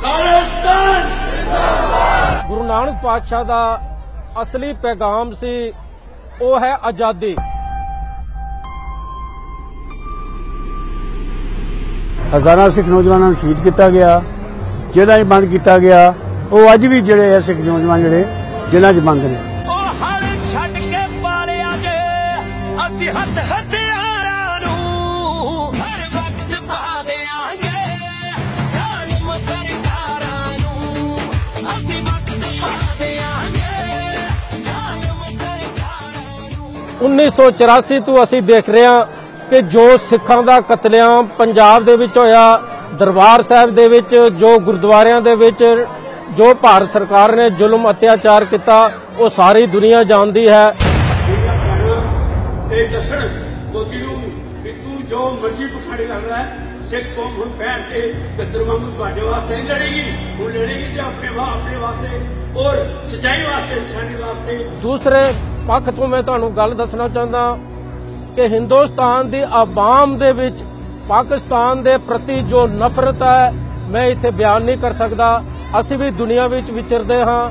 खालिस्तान गुरु नानक पातशाह का असली पैगाम सी वो है आज़ादी। हज़ारां सिख नौजवानों को शहीद किया गया, जेलों च बंद किया गया। वो अज भी जिहड़े सिख नौजवान जिहड़े जेलों च बंद ने। उन्नीस सौ 84 तो असी देख रहे हैं कि जो सिखां दा कतलेआम पंजाब दे विच होया, दरबार साहिब दे विच जो गुरुद्वारियां दे विच जो भारत सरकार ने जुल्म अत्याचार किया वो सारी दुनिया जानती है। जो मर्जी पखाड़ी कर रहा है, सिख कौम हुण बैठ के गद्दर वांगू तुहाडे वास्ते नहीं लड़ेगी, वो लड़ेगी तो अपने वास्ते और सच्चाई वास्ते, इंसानी वास्ते। दूसरे पक्ष तो मैं तुहानू गल दसना चाहता कि हिंदुस्तान की आवाम दे विच पाकिस्तान दे प्रति जो नफरत है मैं इत्थे बयान नहीं कर सकता। असी भी दुनिया विच विचरदे हाँ,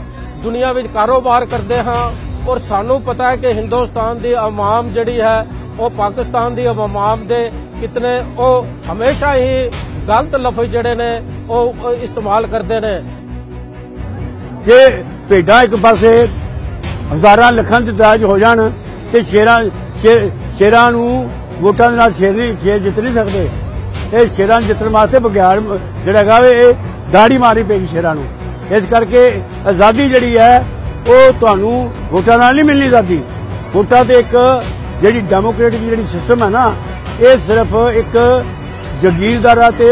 दुनिया विच कारोबार करते हाँ और सानू पता है कि हिंदुस्तान की आवाम जिहड़ी है वो पाकिस्तान की आवाम दे कितने वो हमेशा ही गलत लफ्ज जिहड़े ने वो इस्तेमाल करते ने। जे भेडां एक पासे हज़ारां लखां च दाज हो जाण ते शेरां नूं वोटां दे नाल शेर जित नहीं सकते। ये शेरां जितण वास्ते बघियाड़ जिहड़ा हैगा वे दाड़ी मारनी पेगी शेरां नूं। इस करके आज़ादी जिहड़ी है वो तुहानूं वोटां नाल नहीं मिलनी। आज़ादी वोटां ते एक जिहड़ी डेमोक्रेटिक जिहड़ी सिस्टम है ना, ये सिर्फ एक जागीरदारां ते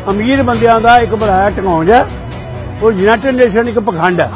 अमीर बंदियां दा एक बनाया ढंगौज है और यूनाइटेड नेशन एक पखंड है।